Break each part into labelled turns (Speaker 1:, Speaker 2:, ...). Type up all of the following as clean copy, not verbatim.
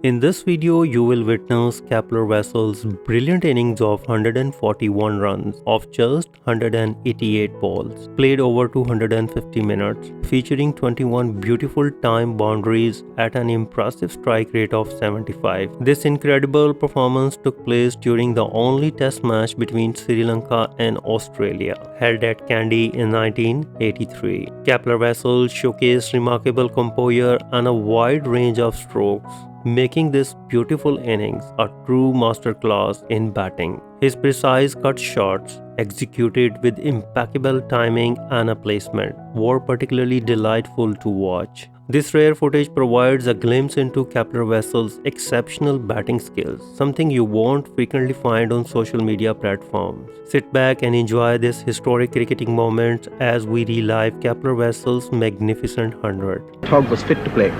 Speaker 1: In this video, you will witness Kepler Vessels' brilliant innings of 141 runs of just 188 balls, played over 250 minutes, featuring 21 beautiful time boundaries at an impressive strike rate of 75. This incredible performance took place during the only test match between Sri Lanka and Australia, held at Kandy in 1983. Kepler Vessels showcased remarkable composure and a wide range of strokes, making this beautiful innings a true masterclass in batting. His precise cut shots, executed with impeccable timing and a placement, were particularly delightful to watch. This rare footage provides a glimpse into Kepler Wessels' exceptional batting skills, something you won't frequently find on social media platforms. Sit back and enjoy this historic cricketing moment as we relive Kepler Wessels' magnificent 100.
Speaker 2: Hogg was fit to play,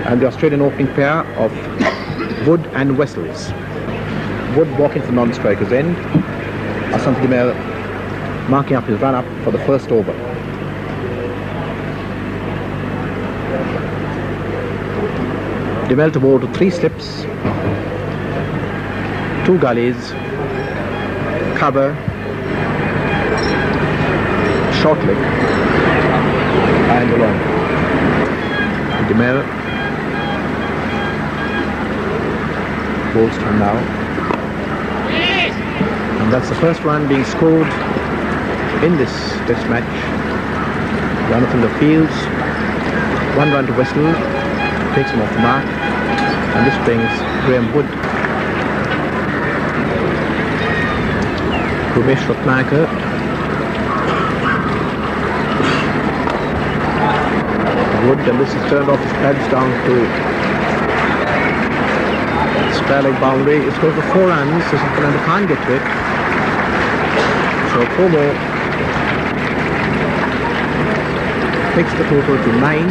Speaker 2: and the Australian opening pair of Wood and Wessels. Wood walking to the non-striker's end, Asante Demel marking up his run-up for the first over. Demel to bowl to 3 slips, 2 gullies, cover, short leg, and a long. Demel bowls to him now, and that's the first run being scored in this test match. Runner from the fields, 1 run to Wessel, takes him off the mark, and this brings Graham Wood. Umesh Ratnakar Wood, and this is turned off his pads down to square leg boundary. It's going for 4 runs, so Fernando can't get to it. So 4 more takes the total to 9.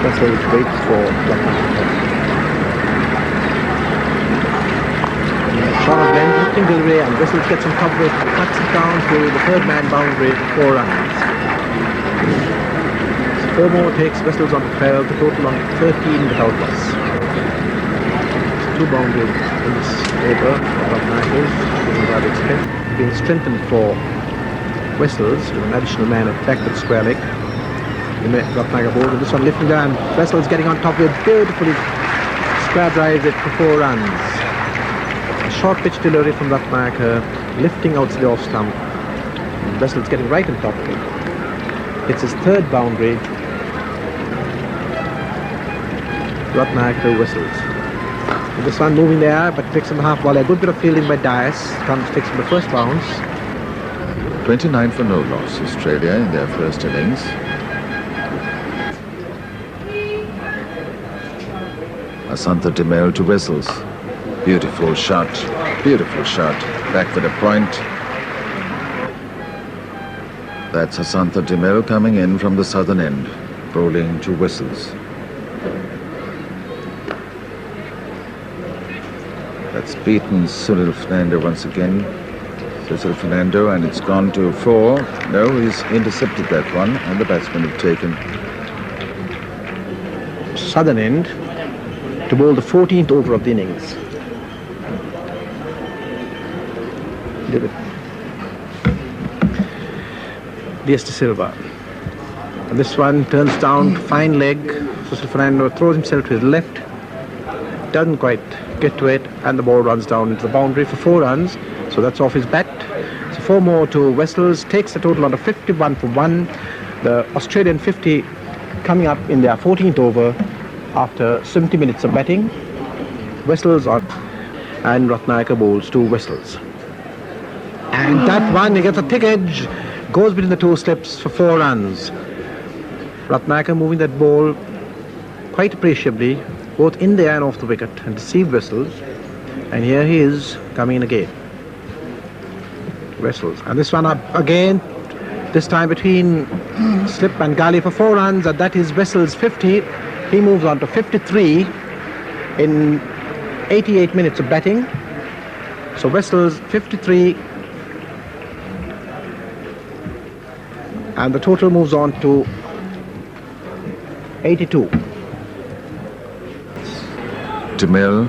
Speaker 2: That's where it waits for shot of length, lifting delivery, and Wessels gets some coverage, cuts it down to the 3rd man boundary for 4 runs. 4 more takes Wessels on to 12, the total on 13 without loss. 2 boundaries in this over of Michaels, as I'd expect, being strengthened for Wessels with an additional man at back with square leg. Ratnakar bowls with this one lifting down, Wessels getting on top of it, beautifully square drives it for 4 runs. A short pitch delivery from Ratnakar, lifting out the off stump. Wessels getting right on top of it. It's his 3rd boundary. Ratnakar Wessels. And this one moving there, but takes him the half volley. A good bit of fielding by Dias. Comes, takes him the first bounce.
Speaker 3: 29 for no loss, Australia in their first innings. Asante Demel to Wessels. Beautiful shot, back with a point. That's Asante Demel coming in from the southern end, bowling to Wessels. That's beaten Cyril Fernando once again. Cyril Fernando, and it's gone to 4. No, he's intercepted that one, and the batsmen have taken
Speaker 2: southern end to bowl the 14th over of the innings. Dias de Silva. And this one turns down, fine leg. Cyril Fernando throws himself to his left, doesn't quite get to it, and the ball runs down into the boundary for 4 runs. So that's off his bat. So 4 more to Wessels, takes the total on to 51 for 1. The Australian 50 coming up in their 14th over after 70 minutes of batting. Wessels on, and Ratnakar bowls to Wessels. And that one, he gets a thick edge, goes between the 2 slips for 4 runs. Ratnakar moving that ball quite appreciably, both in the air and off the wicket, and deceived Wessels. And here he is coming in again. Wessels, and this one up again, this time between slip and gully for 4 runs, and that is Wessels 50. He moves on to 53 in 88 minutes of batting. So Wessels 53, and the total moves on to 82.
Speaker 3: DeMille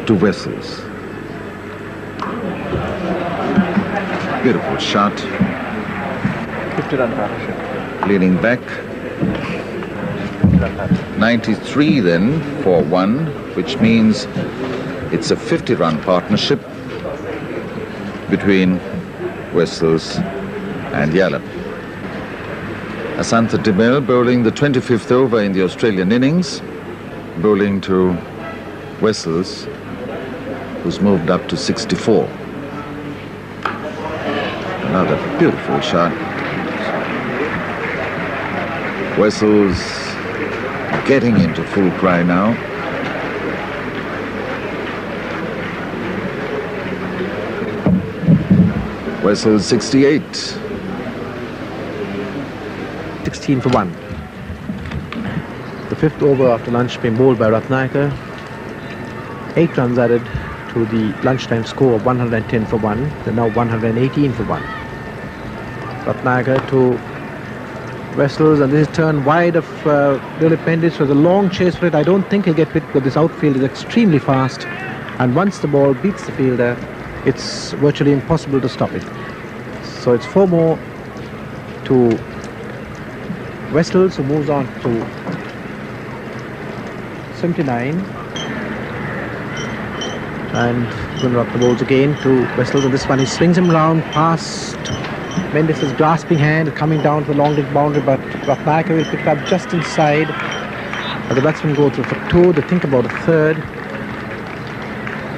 Speaker 3: to Wessels. Beautiful shot.
Speaker 2: 50-run partnership.
Speaker 3: Leaning back. 93 then for 1, which means it's a 50-run partnership between Wessels and Yallop. Asantha DeMille bowling the 25th over in the Australian innings, bowling to Wessels, who's moved up to 64. Another beautiful shot. Wessels getting into full cry now. Wessels 68.
Speaker 2: 16 for 1. The 5th over after lunch being bowled by Ratnayaka. 8 runs added to the lunchtime score of 110 for 1. They're now 118 for 1. Ratnayaka to Wessels, and this is turned wide of Dilip Pendis. So the long chase for it. I don't think he'll get hit, but this outfield is extremely fast, and once the ball beats the fielder, it's virtually impossible to stop it. So it's 4 more to Wessels, who moves on to 79, and going to rock the balls again to Wessels, and this one he swings him round past Mendes' grasping hand, coming down to the long leg boundary, but Ratnayaka will pick it up just inside. But the batsmen go through for 2. They think about a 3rd.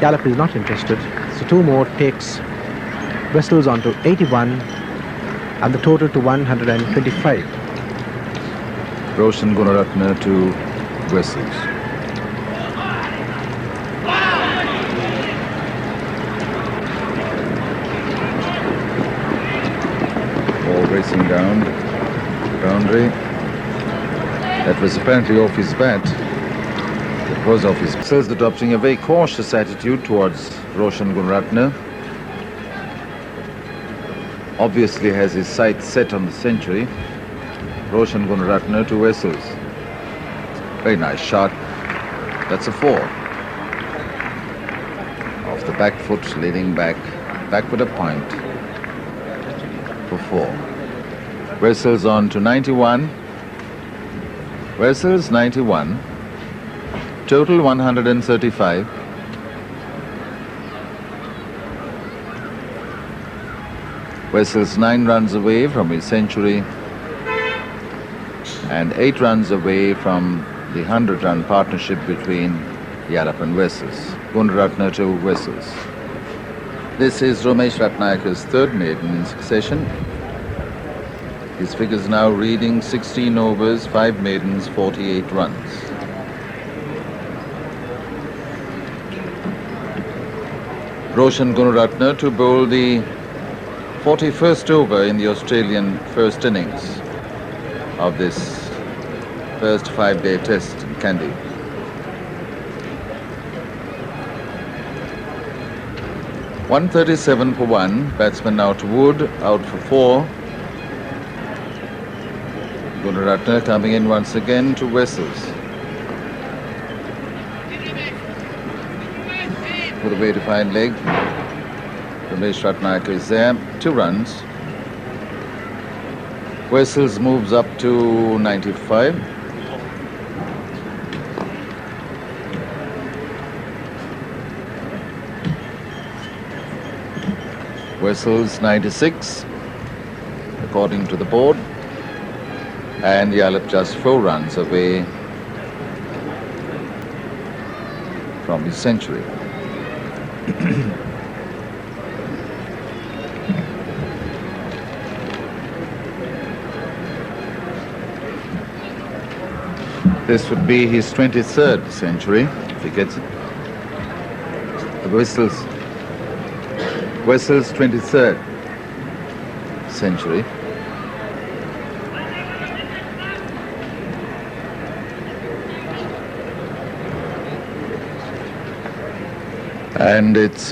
Speaker 2: Yallop is not interested. So 2 more takes Wessels on to 81, and the total to 125.
Speaker 3: Roshan Gunaratne to Wessels. Racing down the boundary. That was apparently off his bat. It was off his. Wessels adopting a very cautious attitude towards Roshan Gunaratne. Obviously has his sights set on the century. Roshan Gunaratne to Wessels. Very nice shot. That's a 4. Off the back foot, leaning back. Backward a point for 4. Wessels on to 91. Wessels 91. Total 135. Wessels 9 runs away from his century and 8 runs away from the 100-run partnership between Yallop and Wessels. Gunaratne to Wessels. This is Romesh Ratnayaka's 3rd maiden in succession. His figures now reading 16 overs, 5 maidens, 48 runs. Roshan Gunaratne to bowl the 41st over in the Australian first innings of this first 5-day test in Kandy. .137 for 1. Batsman now to Wood, out for 4. Gunaratne coming in once again to Wessels. Put away to fine leg. Ramesh Ratnayaka is there. 2 runs. Wessels moves up to 95. Wessels 96, according to the board. And Yallop just 4 runs away from his century. This would be his 23rd century, if he gets it. Wessels' 23rd century. And it's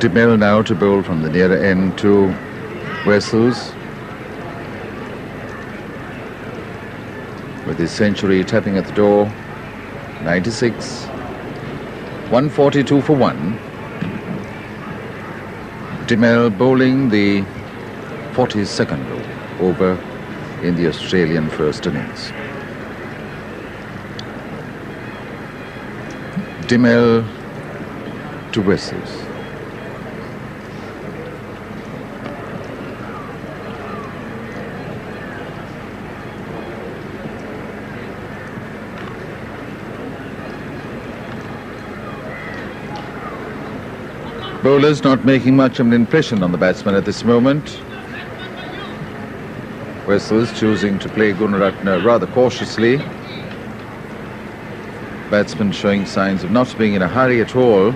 Speaker 3: DeMille now to bowl from the nearer end to Wessels. with his century tapping at the door. 96, 142 for 1. Dimel bowling the 42nd over in the Australian first innings. Dimel to Wessels. Bowlers not making much of an impression on the batsman at this moment. Wessels choosing to play Gunaratne rather cautiously. Batsman showing signs of not being in a hurry at all.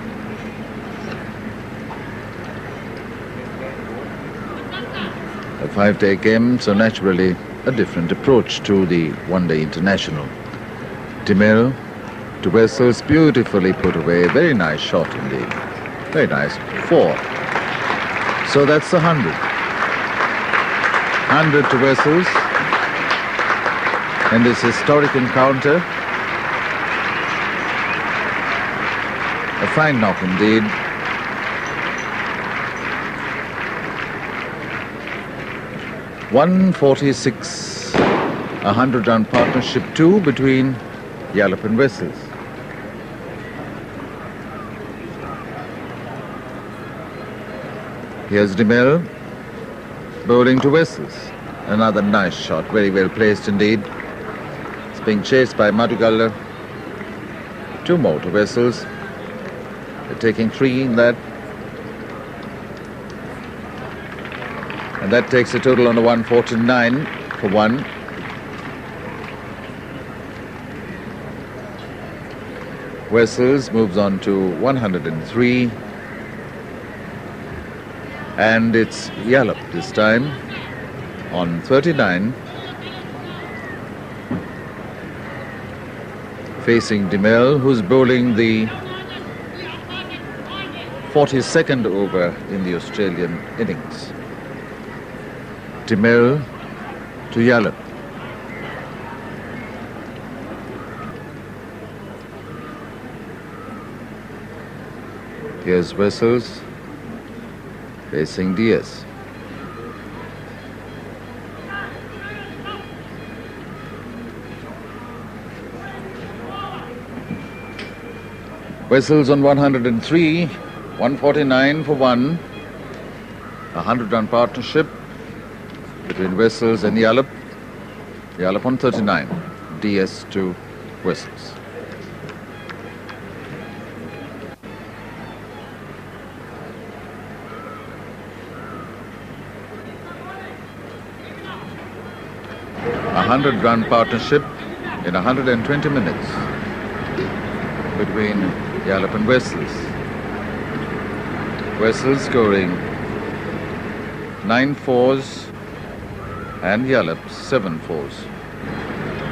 Speaker 3: A 5-day game, so naturally a different approach to the one-day international. Dimel to Wessels, beautifully put away. Very nice shot indeed. Very nice. 4. So that's the 100. 100 to Wessels in this historic encounter. A fine knock indeed. .146, a 100-run partnership 2 between Yallop and Wessels. Here's Dimel bowling to Wessels. Another nice shot, very well placed indeed. It's being chased by Madhugala. 2 more to Wessels. They're taking 3 in that. And that takes a total on a 149 for 1. Wessels moves on to 103. And it's Yallop this time on 39, facing Dimel, who's bowling the 42nd over in the Australian innings. Dimel to Yallop. Here's Wessels facing Diaz. Wessels on 103, 149 for 1. A 100-run partnership between Wessels and Yallop. Yallop on 39, Diaz to Wessels. A 100-run partnership in 120 minutes between Yallop and Wessels. Wessels scoring 9 fours and Yallop 7 fours.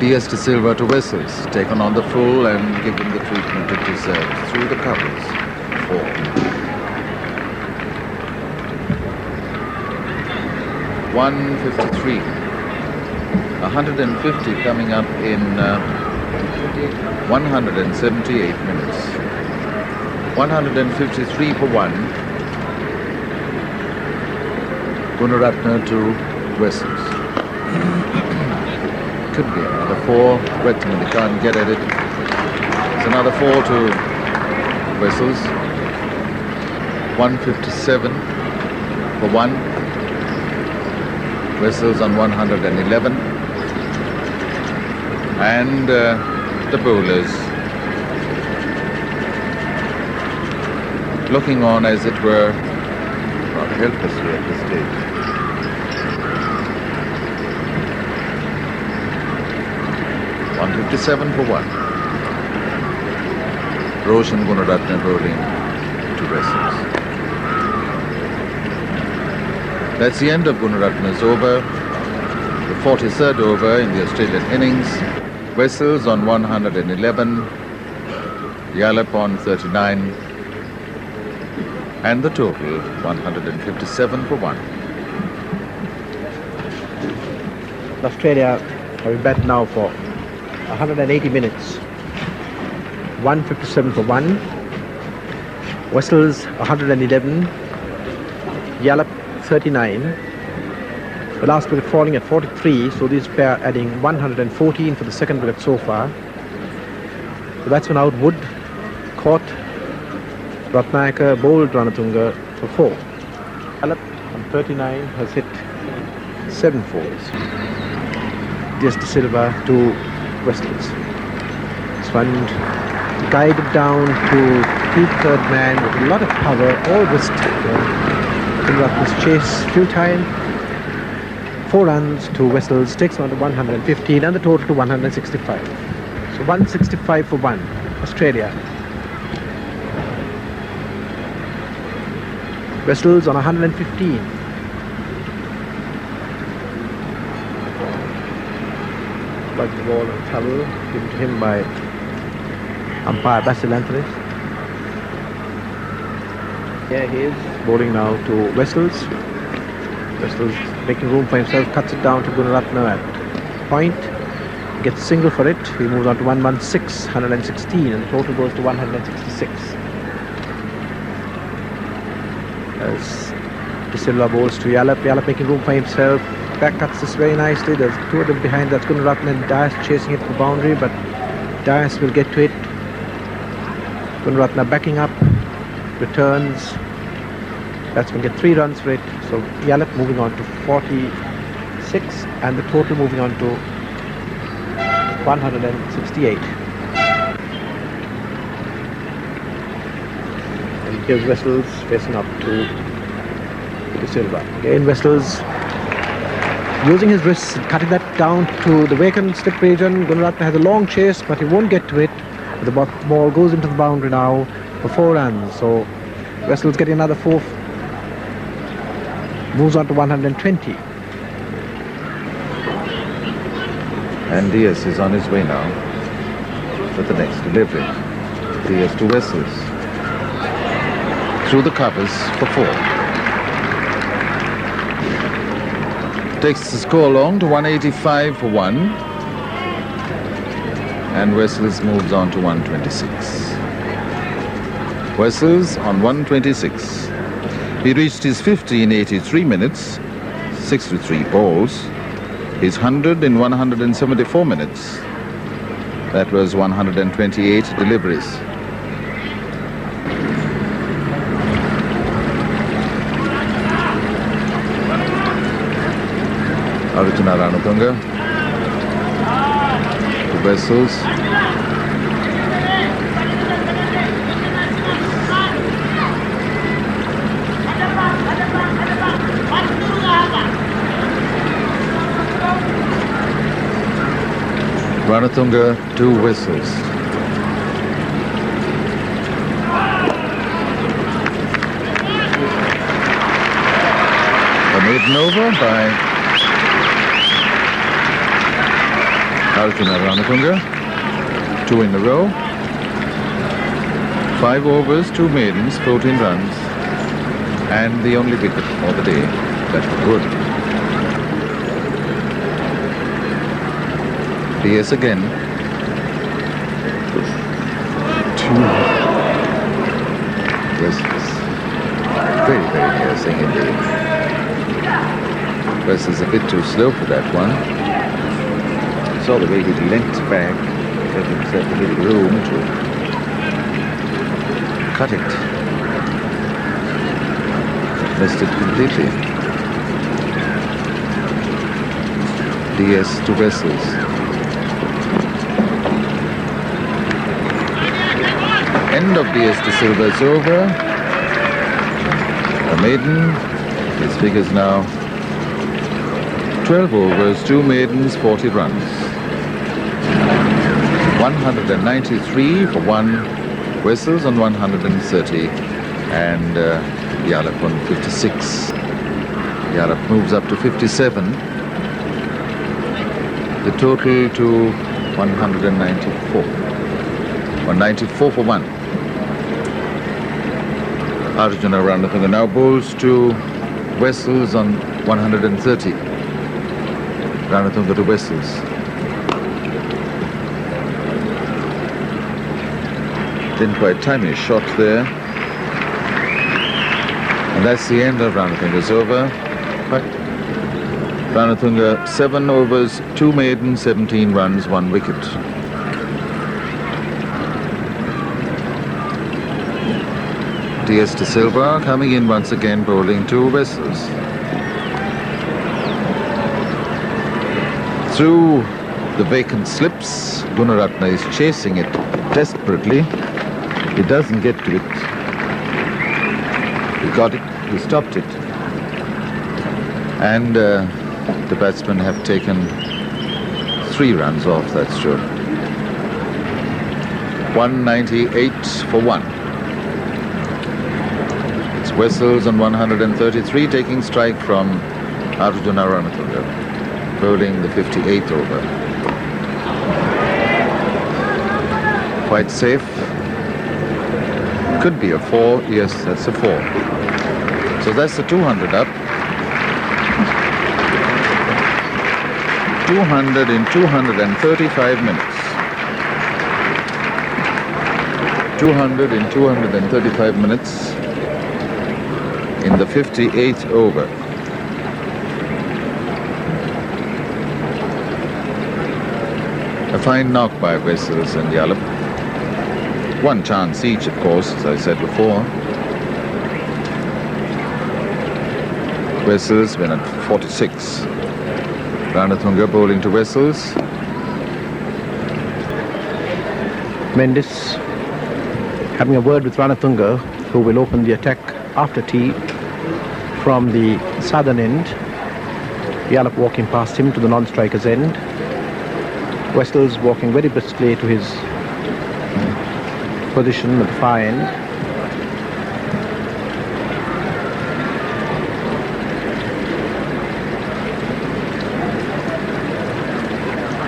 Speaker 3: Diaz de Silva to Wessels, taken on the full and given the treatment it deserves through the covers. 4. .153. 150 coming up in 178 minutes. 153 for 1. Gunaratne to Wessels. Could be another 4. Wetman, they can't get at it. It's another 4 to Wessels. 157 for 1. Wessels on 111. And the bowlers looking on, as it were, rather helplessly at this stage. .157 for 1. Roshan Gunaratne bowling to Wessels. That's the end of Gunaratne's over, the 43rd over in the Australian innings. Wessels on 111, Yallop on 39, and the total 157 for 1.
Speaker 2: Australia have a bat now for 180 minutes. 157 for 1. Wessels 111. Yallop 39. The last wicket falling at 43, so this pair adding 114 for the second wicket so far. The batsman out, Wood caught Ratnayaka, bowled Ranatunga for 4. Yallop on 39 has hit 7 fours. Just Silva to Wessels. This one guided down to deep third man with a lot of power, all wrist. Ratna's chase futile. 4 runs to Wessels, takes him on to 115 and the total to 165. So 165 for 1, Australia. Wessels on 115. Like the ball and towel given to him by umpire Basil Anthony. Here he is, bowling now to Wessels. Wessels making room for himself, cuts it down to Gunaratne at point. Gets single for it. He moves on to 116, 116, and the total goes to 166. As De Silva bowls to Yallop. Yallop making room for himself. Back cuts this very nicely. There's 2 of them behind. That's Gunaratne and Dias chasing it to the boundary, but Dias will get to it. Gunaratne backing up, returns. Batsman get 3 runs for it. So Yallop moving on to 46 and the total moving on to 168. And here's Wessels facing up to De Silva. Again Wessels using his wrists, cutting that down to the vacant slip region. Gunaratne has a long chase, but he won't get to it. The ball goes into the boundary now for 4 runs. So Wessels getting another 4. Moves on to 120.
Speaker 3: And Dias is on his way now for the next delivery. Dias to Wessels. Through the covers for 4. Takes the score along to 185 for 1. And Wessels moves on to 126. Wessels on 126. He reached his 50 in 83 minutes, 63 balls. His 100 in 174 minutes. That was 128 deliveries. Arjuna Ranatunga to Vessels. Ranatunga to Wessels. A maiden over by Arjuna Ranatunga. 2 in a row. 5 overs, 2 maidens, 14 runs. And the only wicket for the day. That's good. Dias again. 2. Wessels. Very, very near thing indeed. Wessels a bit too slow for that one. Saw the way he leant back, gave himself a little room to cut it. Missed it completely. Dias to Vessels. End of Dias de Silva's over. A maiden. His figures now 12 overs, 2 maidens, 40 runs. 193 for 1. Wessels on 130 and Yallop on 56. Yallop moves up to 57. The total to 194. 194 for 1. Arjuna Ranatunga now bowls to Wessels on 130. Ranatunga to Wessels. Didn't quite time his shot there. And that's the end of Ranatunga's over.
Speaker 2: But
Speaker 3: Ranatunga 7 overs, 2 maiden, 17 runs, 1 wicket. DS De Silva coming in once again, bowling to Wessels. Through the vacant slips, Gunaratne is chasing it desperately. He doesn't get to it. He got it, he stopped it. And the batsmen have taken 3 runs off that stroke. 198 for 1. It's Wessels on 133 taking strike from Arjuna Ranatunga, bowling the 58th over. Quite safe. Could be a 4. Yes, that's a 4. So that's the 200 up. 200 in 235 minutes. 200 in 235 minutes in the 58th over. A fine knock by Wessels and Yallop. 1 chance each, of course, as I said before. Wessels went at 46. Ranatunga bowling to Wessels.
Speaker 2: Mendes having a word with Ranatunga, who will open the attack after tea from the southern end. Yallop walking past him to the non-striker's end. Wessels walking very briskly to his position at the far end.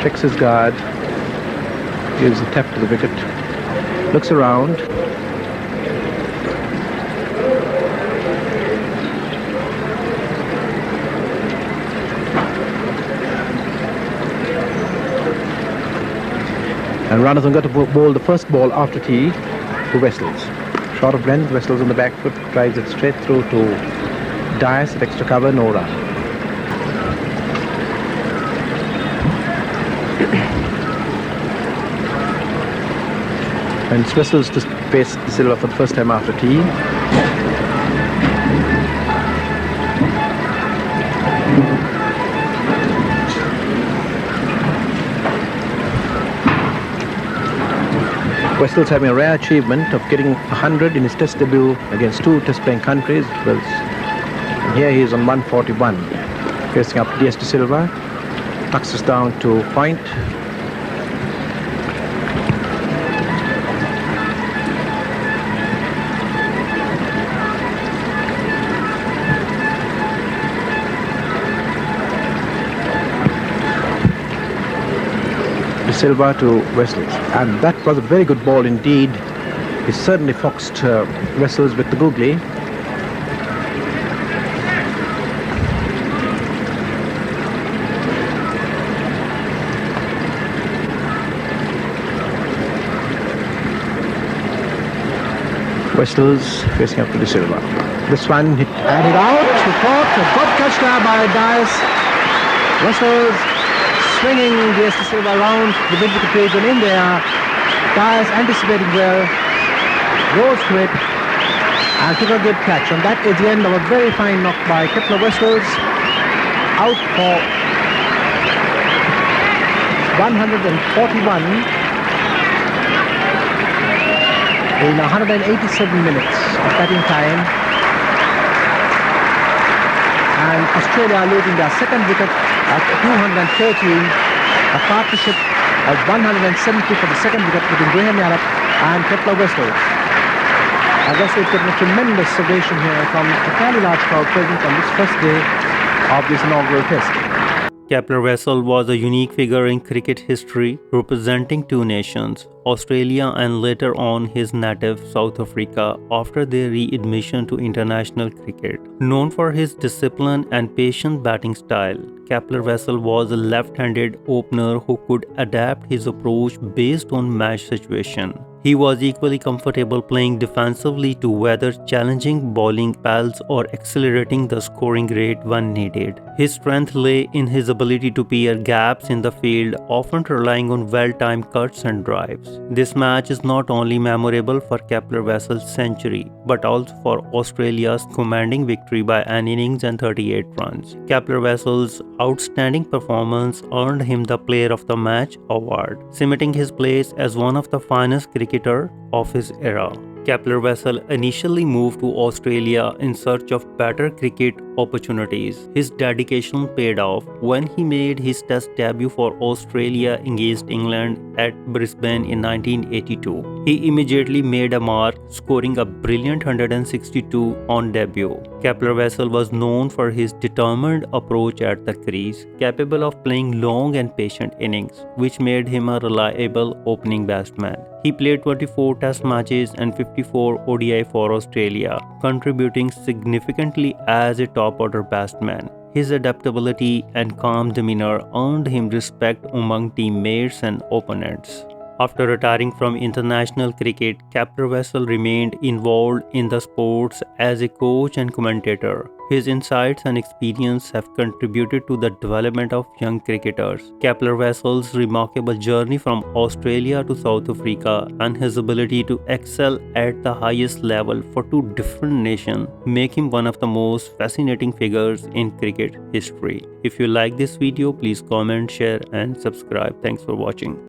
Speaker 2: Checks his guard, gives a tap to the wicket, looks around. And Ranatunga to bowl the first ball after tea to Wessels. Short of length, Wessels on the back foot, drives it straight through to Dias at extra cover, no run. And Wessels to face De Silva for the first time after tea. Wessels having a rare achievement of getting 100 in his test debut against 2 test playing countries. And here he is on 141, facing up DS De Silva, tucks us down to point. De Silva to Wessels, and that was a very good ball indeed. He certainly foxed Wessels with the googly. Wessels facing up to De Silva. This one hit and it out. He caught a good catch there by Dias. Wessels swinging DS De Silva around the mid-wicket page and in there. Dias anticipating well, rose to it and took a good catch. And that is the end of a very fine knock by Kepler Vessels. Out for 141 in 187 minutes of batting time. And Australia losing their second wicket at 213, a partnership of 170 for the second wicket between Graham Yallop and Kepler Wessels. And Wessels getting a tremendous ovation here from a fairly large crowd present on this first day of this inaugural test.
Speaker 1: Kepler Wessels was a unique figure in cricket history, representing 2 nations, Australia and later on his native South Africa after their readmission to international cricket. Known for his discipline and patient batting style, Kepler Wessels was a left-handed opener who could adapt his approach based on match situation. He was equally comfortable playing defensively to weather challenging bowling spells or accelerating the scoring rate when needed. His strength lay in his ability to pair gaps in the field, often relying on well-timed cuts and drives. This match is not only memorable for Kepler Wessels' century, but also for Australia's commanding victory by an innings and 38 runs. Kepler Wessels' outstanding performance earned him the Player of the Match award, cementing his place as one of the finest cricketers of his era. Kepler Wessels initially moved to Australia in search of better cricket opportunities. His dedication paid off when he made his Test debut for Australia against England at Brisbane in 1982. He immediately made a mark, scoring a brilliant 162 on debut. Kepler Wessels was known for his determined approach at the crease, capable of playing long and patient innings, which made him a reliable opening batsman. He played 24 Test matches and 54 ODI for Australia, contributing significantly as a top-order batsman. His adaptability and calm demeanor earned him respect among teammates and opponents. After retiring from international cricket, Kepler Wessels remained involved in the sports as a coach and commentator. His insights and experience have contributed to the development of young cricketers. Kepler Wessels' remarkable journey from Australia to South Africa and his ability to excel at the highest level for two different nations make him one of the most fascinating figures in cricket history. If you like this video, please comment, share and subscribe. Thanks for watching.